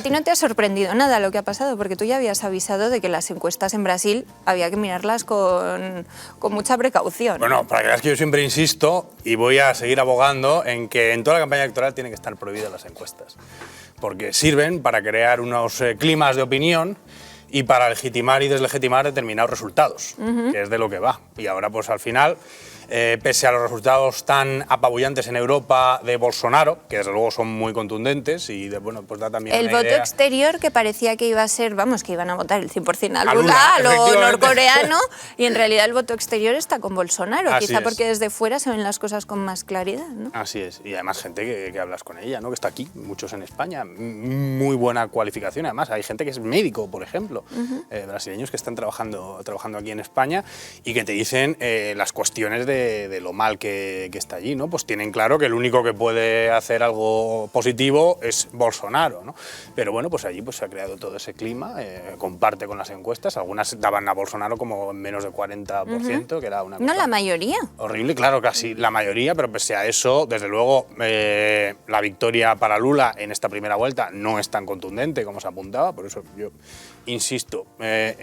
¿A ti no te ha sorprendido nada lo que ha pasado? Porque tú ya habías avisado de que las encuestas en Brasil había que mirarlas con mucha precaución. Bueno, para que veas que yo siempre insisto y voy a seguir abogando en que en toda la campaña electoral tienen que estar prohibidas las encuestas, porque sirven para crear unos climas de opinión y para legitimar y deslegitimar determinados resultados, que es de lo que va. Y ahora, pues al final, pese a los resultados tan apabullantes en Europa de Bolsonaro, que desde luego son muy contundentes y bueno, pues da también el una voto idea. exterior, que parecía que iba a ser, vamos, que iban a votar el 100% a Lula, a lo norcoreano, y en realidad el voto exterior está con Bolsonaro, Así quizá es. porque desde fuera se ven las cosas con más claridad, ¿no? Así es, y además gente que hablas con ella, ¿no? Que está aquí, muchos en España, muy buena cualificación, además hay gente que es médico, por ejemplo, brasileños que están trabajando aquí en España y que te dicen las cuestiones de lo mal que está allí, ¿no? Pues tienen claro que el único que puede hacer algo positivo es Bolsonaro, ¿no? Pero bueno, pues allí pues se ha creado todo ese clima, comparte con las encuestas, algunas daban a Bolsonaro como menos de 40%, que era una cosa No la mayoría. horrible, claro, casi la mayoría, pero pese a eso, desde luego, la victoria para Lula en esta primera vuelta no es tan contundente como se apuntaba, por eso yo insisto,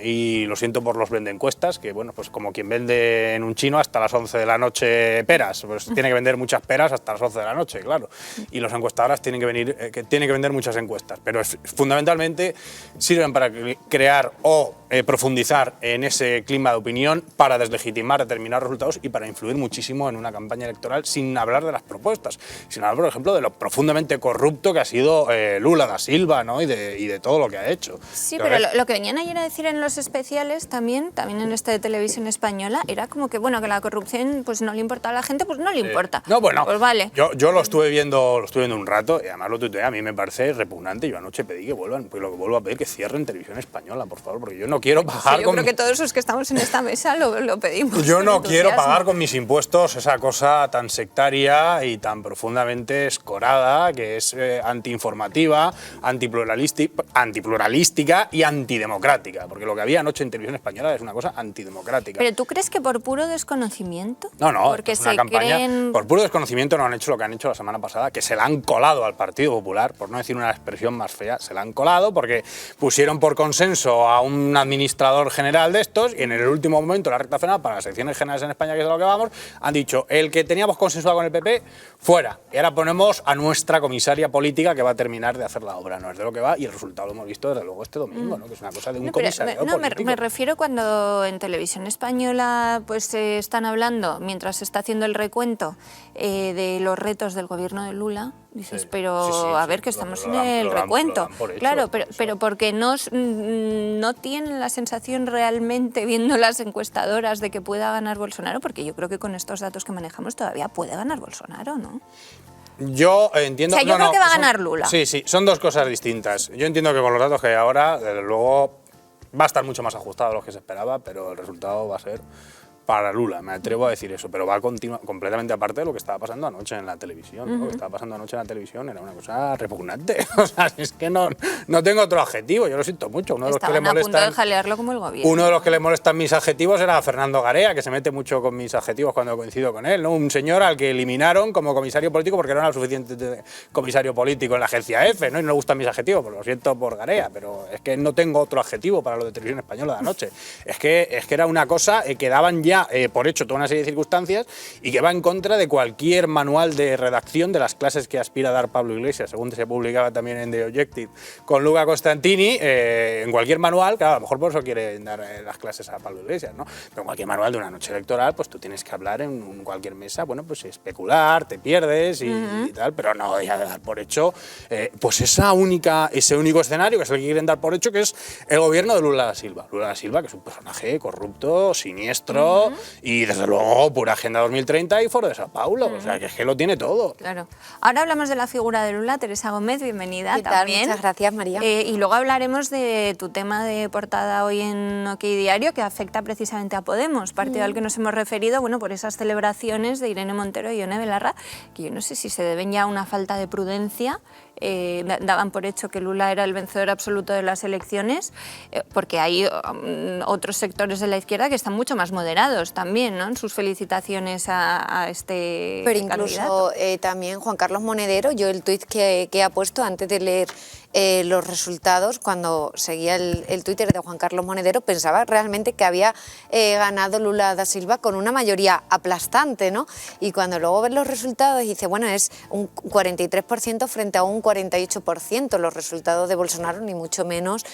y lo siento por los vendeencuestas, que bueno, pues como quien vende en un chino hasta las 11 de la noche peras, pues tiene que vender muchas peras hasta las 11 de la noche, claro, y los encuestadores tienen que vender muchas encuestas, pero fundamentalmente sirven para crear o profundizar en ese clima de opinión, para deslegitimar determinados resultados y para influir muchísimo en una campaña electoral, sin hablar de las propuestas, sin hablar, por ejemplo, de lo profundamente corrupto que ha sido Lula da Silva, ¿no? y de todo lo que ha hecho. Sí, pero lo que venían ayer a decir en los especiales también en este de televisión española, era como que, bueno, que la corrupción pues no le importa a la gente, pues no le importa. No, bueno, pues vale. Yo lo estuve viendo un rato y además lo tuiteé, a mí me parece repugnante. Yo anoche pedí que vuelvan, pues lo que vuelvo a pedir que cierren televisión española, por favor, porque yo no quiero pagar Yo creo que todos los que estamos en esta mesa lo pedimos. Yo no quiero pagar con mis impuestos esa cosa tan sectaria y tan profundamente escorada, que es antiinformativa, antipluralística y antidemocrática, porque lo que había anoche en televisión española es una cosa antidemocrática. ¿Pero tú crees que por puro desconocimiento? No, porque es una campaña. Por puro desconocimiento no han hecho lo que han hecho la semana pasada, que se la han colado al Partido Popular, por no decir una expresión más fea, se la han colado porque pusieron por consenso a un administrador general de estos y en el último momento, la recta final, para las elecciones generales en España, que es a lo que vamos, han dicho, el que teníamos consensuado con el PP, fuera. Y ahora ponemos a nuestra comisaria política que va a terminar de hacer la obra. No es de lo que va y el resultado lo hemos visto desde luego este domingo, ¿no? Que es una cosa de un comisario político. Me refiero cuando en televisión española pues están hablando, mientras se está haciendo el recuento de los retos del gobierno de Lula, dices, Sí. pero Sí, a ver, que estamos en el recuento. Claro, pero porque no tienen la sensación realmente, viendo las encuestadoras, de que pueda ganar Bolsonaro, porque yo creo que con estos datos que manejamos todavía puede ganar Bolsonaro, ¿no? Yo entiendo... O sea, yo creo que va a ganar Lula. Sí, son dos cosas distintas. Yo entiendo que con los datos que hay ahora, desde luego, va a estar mucho más ajustado a lo que se esperaba, pero el resultado va a ser para Lula, me atrevo a decir eso, pero va completamente aparte de lo que estaba pasando anoche en la televisión. ¿No? Lo que estaba pasando anoche en la televisión era una cosa repugnante. O sea, es que no tengo otro adjetivo, yo lo siento mucho. Estaban a punto de jalearlo como el gobierno. Uno de los que le molestan mis adjetivos era Fernando Garea, que se mete mucho con mis adjetivos cuando coincido con él, ¿no? Un señor al que eliminaron como comisario político porque no era lo suficiente comisario político en la agencia F, ¿no? Y no le gustan mis adjetivos, pues lo siento por Garea, pero es que no tengo otro adjetivo para lo de televisión española de anoche. Es que era una cosa que daban ya por hecho toda una serie de circunstancias y que va en contra de cualquier manual de redacción de las clases que aspira a dar Pablo Iglesias, según se publicaba también en The Objective con Luca Costantini, en cualquier manual, claro, a lo mejor por eso quieren dar las clases a Pablo Iglesias, ¿no? Pero en cualquier manual de una noche electoral, pues tú tienes que hablar en cualquier mesa, bueno, pues especular, te pierdes y tal, pero no ya dar por hecho, pues ese único escenario, que es el que quieren dar por hecho, que es el gobierno de Lula da Silva. Lula da Silva, que es un personaje corrupto, siniestro, y desde luego pura Agenda 2030 y Foro de Sao Paulo, o sea, que es que lo tiene todo. Claro. Ahora hablamos de la figura de Lula. Teresa Gómez, bienvenida. ¿Qué tal? También. Muchas gracias, María. Y luego hablaremos de tu tema de portada hoy en OK Diario, que afecta precisamente a Podemos, partido al que nos hemos referido, bueno, por esas celebraciones de Irene Montero y Ione Belarra, que yo no sé si se deben ya a una falta de prudencia. Daban por hecho que Lula era el vencedor absoluto de las elecciones, porque hay otros sectores de la izquierda que están mucho más moderados también, ¿no?, en sus felicitaciones a este Pero incluso candidato. También Juan Carlos Monedero, yo el tuit que ha puesto antes de leer los resultados, cuando seguía el Twitter de Juan Carlos Monedero, pensaba realmente que había ganado Lula da Silva con una mayoría aplastante, ¿no? Y cuando luego ves los resultados y dice, bueno, es un 43% frente a un 48%. Los resultados de Bolsonaro, ni mucho menos,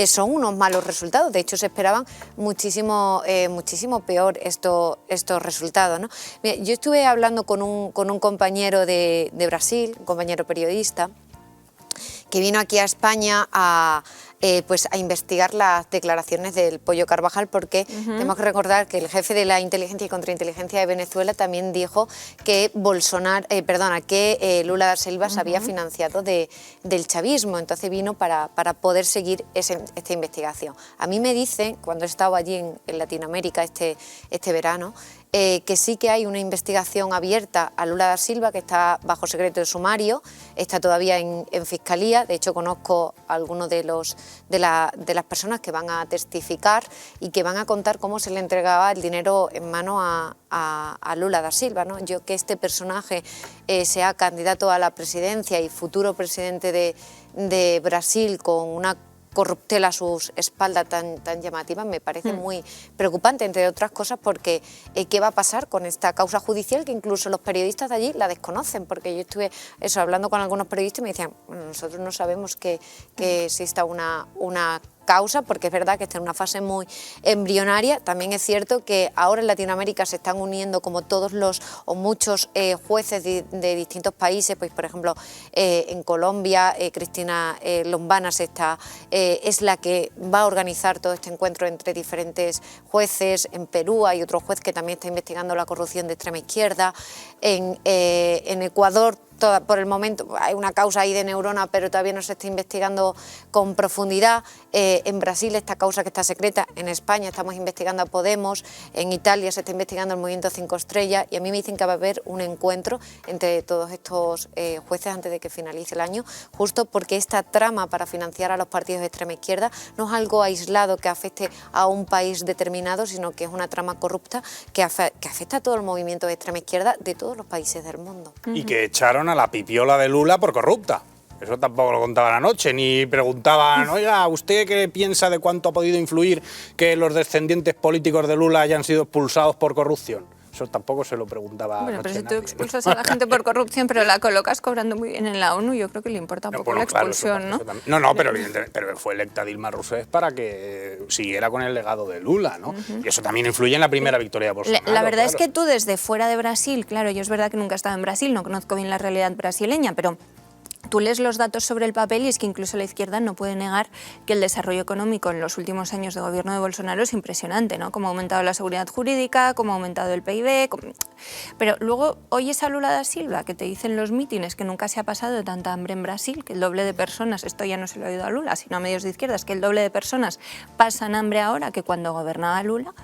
son unos malos resultados. De hecho, se esperaban muchísimo peor estos resultados, ¿no? Mira, yo estuve hablando con un compañero de Brasil, un compañero periodista, que vino aquí a España a investigar las declaraciones del Pollo Carvajal, porque tenemos que recordar que el jefe de la inteligencia y contrainteligencia de Venezuela también dijo que Lula da Silva se había financiado del chavismo. Entonces vino para poder seguir esta investigación. A mí me dicen, cuando he estado allí en Latinoamérica este verano, que sí que hay una investigación abierta a Lula da Silva, que está bajo secreto de sumario, está todavía en fiscalía. De hecho, conozco a algunos de las personas que van a testificar y que van a contar cómo se le entregaba el dinero en mano a Lula da Silva, ¿no? Yo, que este personaje sea candidato a la presidencia y futuro presidente de Brasil con una corruptela a sus espaldas tan llamativa, me parece muy preocupante, entre otras cosas porque ¿qué va a pasar con esta causa judicial que incluso los periodistas de allí la desconocen? Porque yo estuve hablando con algunos periodistas y me decían, bueno, nosotros no sabemos que exista una causa, porque es verdad que está en una fase muy embrionaria. También es cierto que ahora en Latinoamérica se están uniendo como muchos jueces de distintos países, pues por ejemplo en Colombia Cristina Lombana es la que va a organizar todo este encuentro entre diferentes jueces. En Perú hay otro juez que también está investigando la corrupción de extrema izquierda. En Ecuador por el momento hay una causa ahí de Neurona, pero todavía no se está investigando con profundidad. En Brasil esta causa que está secreta, en España estamos investigando a Podemos, en Italia se está investigando el Movimiento 5 Estrellas, y a mí me dicen que va a haber un encuentro entre todos estos jueces antes de que finalice el año, justo porque esta trama para financiar a los partidos de extrema izquierda no es algo aislado que afecte a un país determinado, sino que es una trama corrupta que afecta a todo el movimiento de extrema izquierda de todos los países del mundo. Y que echaron a la pipiola de Lula por corrupta. Eso tampoco lo contaban anoche, ni preguntaban, oiga, ¿usted qué piensa de cuánto ha podido influir que los descendientes políticos de Lula hayan sido expulsados por corrupción? Eso tampoco se lo preguntaba. Bueno, pero si tú nadie. expulsas a la gente por corrupción, pero la colocas cobrando muy bien en la ONU, yo creo que le importa poco la expulsión, ¿no? No, pero fue electa Dilma Rousseff para que siguiera con el legado de Lula, ¿no? Y eso también influye en la primera victoria de Bolsonaro. La verdad es que tú desde fuera de Brasil, claro, yo es verdad que nunca he estado en Brasil, no conozco bien la realidad brasileña, pero tú lees los datos sobre el papel y es que incluso la izquierda no puede negar que el desarrollo económico en los últimos años de gobierno de Bolsonaro es impresionante, ¿no? Cómo ha aumentado la seguridad jurídica, cómo ha aumentado el PIB. Pero luego oyes a Lula da Silva, que te dicen los mítines que nunca se ha pasado tanta hambre en Brasil, que el doble de personas, esto ya no se lo ha oído a Lula, sino a medios de izquierdas, que el doble de personas pasan hambre ahora que cuando gobernaba Lula.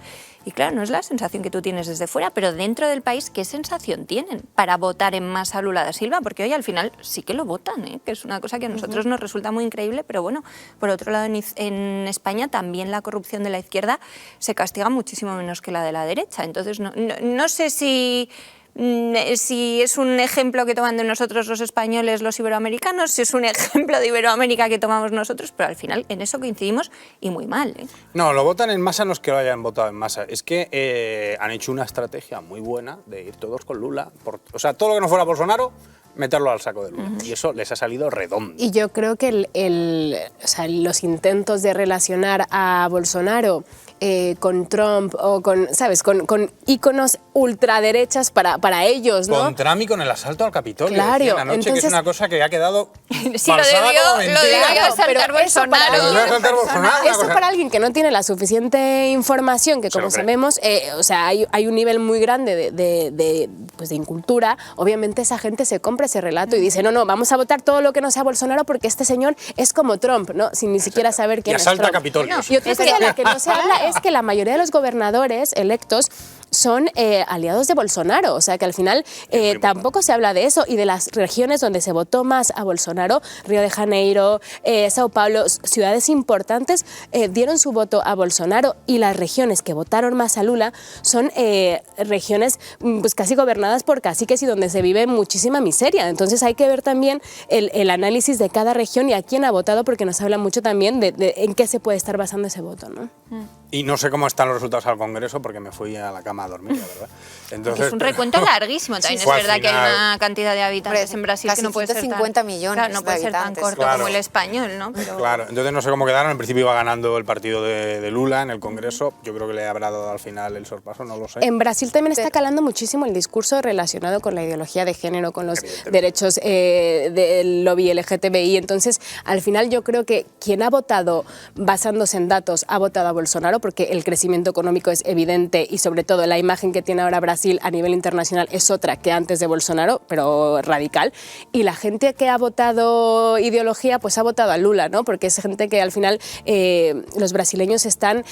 Y claro, no es la sensación que tú tienes desde fuera, pero dentro del país, ¿qué sensación tienen para votar en masa a Lula da Silva? Porque hoy al final sí que lo votan, que es una cosa que a nosotros nos resulta muy increíble, pero bueno, por otro lado en España también la corrupción de la izquierda se castiga muchísimo menos que la de la derecha. Entonces no sé si es un ejemplo que toman de nosotros los españoles, los iberoamericanos, si es un ejemplo de Iberoamérica que tomamos nosotros, pero al final en eso coincidimos y muy mal. No, lo votan en masa no es que lo hayan votado en masa, es que han hecho una estrategia muy buena de ir todos con Lula. O sea, todo lo que no fuera Bolsonaro, meterlo al saco de Lula. Y eso les ha salido redondo. Y yo creo que los intentos de relacionar a Bolsonaro con Trump o con, ¿sabes?, con íconos ultraderechas para ellos, ¿no? Con Trump y con el asalto al Capitolio. Claro, anoche, entonces, que es una cosa que ha quedado sí, lo debió saltar Bolsonaro. Eso para alguien que no tiene la suficiente información, que como sabemos, o sea, hay un nivel muy grande de incultura. Obviamente esa gente se compra ese relato y dice, no, vamos a votar todo lo que no sea Bolsonaro porque este señor es como Trump, ¿no? Sin ni siquiera saber quién es Trump. Y asalta Capitolio. Y otra cosa de la que no se habla es que la mayoría de los gobernadores electos son aliados de Bolsonaro, o sea que al final tampoco se habla de eso, y de las regiones donde se votó más a Bolsonaro, Río de Janeiro, Sao Paulo, ciudades importantes dieron su voto a Bolsonaro, y las regiones que votaron más a Lula son regiones pues casi gobernadas por caciques y donde se vive muchísima miseria. Entonces hay que ver también el análisis de cada región y a quién ha votado, porque nos habla mucho también de en qué se puede estar basando ese voto, ¿no? Y no sé cómo están los resultados al Congreso porque me fui a la cama a dormir, la verdad. Entonces, es un recuento larguísimo. También es verdad que hay una cantidad de habitantes en Brasil que no puede ser 150 millones claro, no puede ser tan corto como el español, ¿no? Pero... Claro, entonces no sé cómo quedaron. En principio iba ganando el partido de Lula en el Congreso. Yo creo que le habrá dado al final el sorpaso, no lo sé. En Brasil también está calando muchísimo el discurso relacionado con la ideología de género, con los derechos del lobby LGTBI. Entonces, al final yo creo que quien ha votado basándose en datos ha votado a Bolsonaro, porque el crecimiento económico es evidente y sobre todo la imagen que tiene ahora Brasil a nivel internacional es otra que antes de Bolsonaro, pero radical. Y la gente que ha votado ideología, pues ha votado a Lula, ¿no? Porque es gente que al final los brasileños están...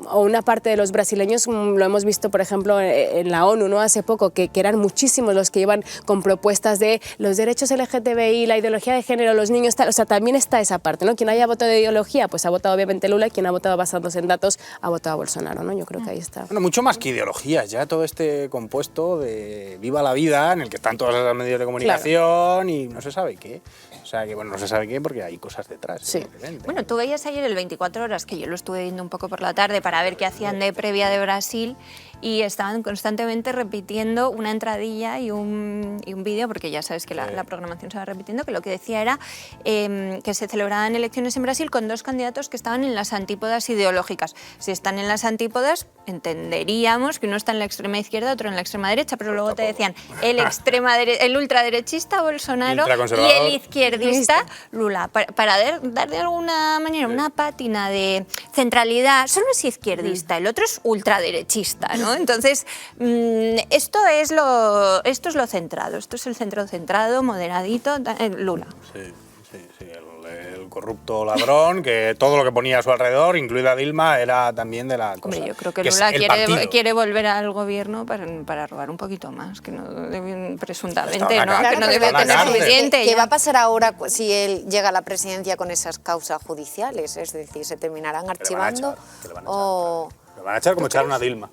o una parte de los brasileños, lo hemos visto por ejemplo en la ONU, ¿no? Hace poco, que eran muchísimos los que iban con propuestas de los derechos LGTBI, la ideología de género, los niños, tal. O sea, también está esa parte, ¿no? Quien haya votado de ideología, pues ha votado obviamente Lula, quien ha votado basándose en datos, ha votado a Bolsonaro, ¿no? Yo creo que ahí está. Bueno, mucho más que ideologías, ya todo este compuesto de viva la vida, en el que están todas las medios de comunicación y no se sabe qué. O sea, que bueno, no se sabe qué porque hay cosas detrás. Sí. Bueno, tú veías ayer el 24 horas, que yo lo estuve viendo un poco por la tarde para ver qué hacían de previa de Brasil, y estaban constantemente repitiendo una entradilla y un vídeo, porque ya sabes que la programación se va repitiendo, que lo que decía era que se celebraban elecciones en Brasil con dos candidatos que estaban en las antípodas ideológicas. Si están en las antípodas, entenderíamos que uno está en la extrema izquierda, otro en la extrema derecha, pero luego te decían el ultraderechista Bolsonaro y el izquierdista Lula, para dar de alguna manera una pátina de centralidad. Solo es izquierdista, el otro es ultraderechista, ¿no? Entonces, esto es lo centrado, esto es el centro centrado, moderadito, Lula. Sí, el corrupto ladrón, que todo lo que ponía a su alrededor, incluida Dilma, era también de la cosa. Hombre, yo creo que Lula quiere volver al gobierno para robar un poquito más, que no presuntamente, ¿no? Que no debe tener suficiente. ¿Qué va a pasar ahora si él llega a la presidencia con esas causas judiciales? Es decir, ¿se terminarán archivando? Le van a echar como echaron a Dilma.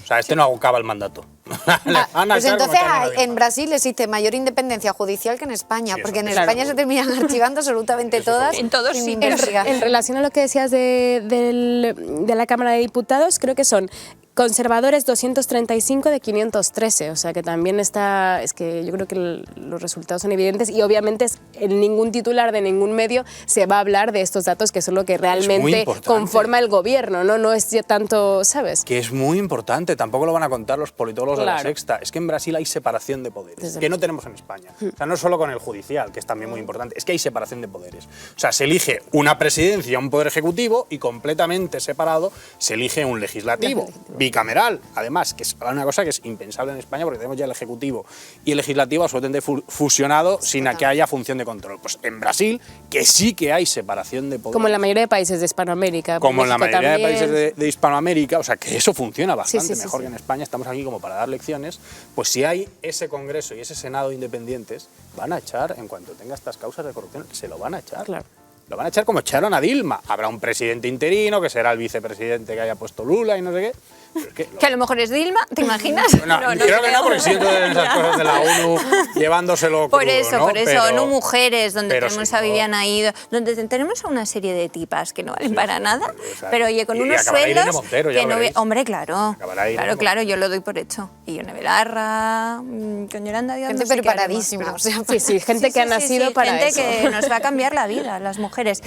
O sea, no acaba el mandato. Pues entonces en Brasil existe mayor independencia judicial que en España, porque en España se terminan archivando absolutamente todas. En todos sin sí. investigar. En relación a lo que decías de la Cámara de Diputados, creo que son conservadores 235 de 513, o sea que también está, es que yo creo que los resultados son evidentes, y obviamente en ningún titular de ningún medio se va a hablar de estos datos, que son lo que realmente conforma el gobierno, ¿no? No es tanto, ¿sabes? Que es muy importante, tampoco lo van a contar los politólogos de la Sexta, es que en Brasil hay separación de poderes, que no tenemos en España. O sea, no solo con el judicial, que es también muy importante, es que hay separación de poderes. O sea, se elige una presidencia, un poder ejecutivo, y completamente separado se elige un legislativo. Bicameral, además, que es una cosa que es impensable en España porque tenemos ya el Ejecutivo y el Legislativo absolutamente fusionado sin que haya función de control. Pues en Brasil, que sí que hay separación de poderes. Como en la mayoría de países de Hispanoamérica. Como en la mayoría de países de Hispanoamérica, o sea, que eso funciona bastante mejor que en España. Estamos aquí como para dar lecciones. Pues si hay ese Congreso y ese Senado independientes, van a echar, en cuanto tenga estas causas de corrupción, se lo van a echar. Claro. Lo van a echar como echaron a Dilma. Habrá un presidente interino, que será el vicepresidente que haya puesto Lula y no sé qué. Que a lo mejor es Dilma, ¿te imaginas? No, creo que no, porque siento esas cosas de la ONU llevándoselo por eso, ¿no? ONU Mujeres, donde tenemos a Viviana Ido, donde tenemos a una serie de tipas que no valen para nada, pero oye, con unos sueldos Montero, que no... Hombre, claro, yo lo doy por hecho. Y Yone Belarra, con Yolanda Díaz, gente preparadísima. Sí, gente que ha nacido para gente eso. que nos va a cambiar la vida, las mujeres.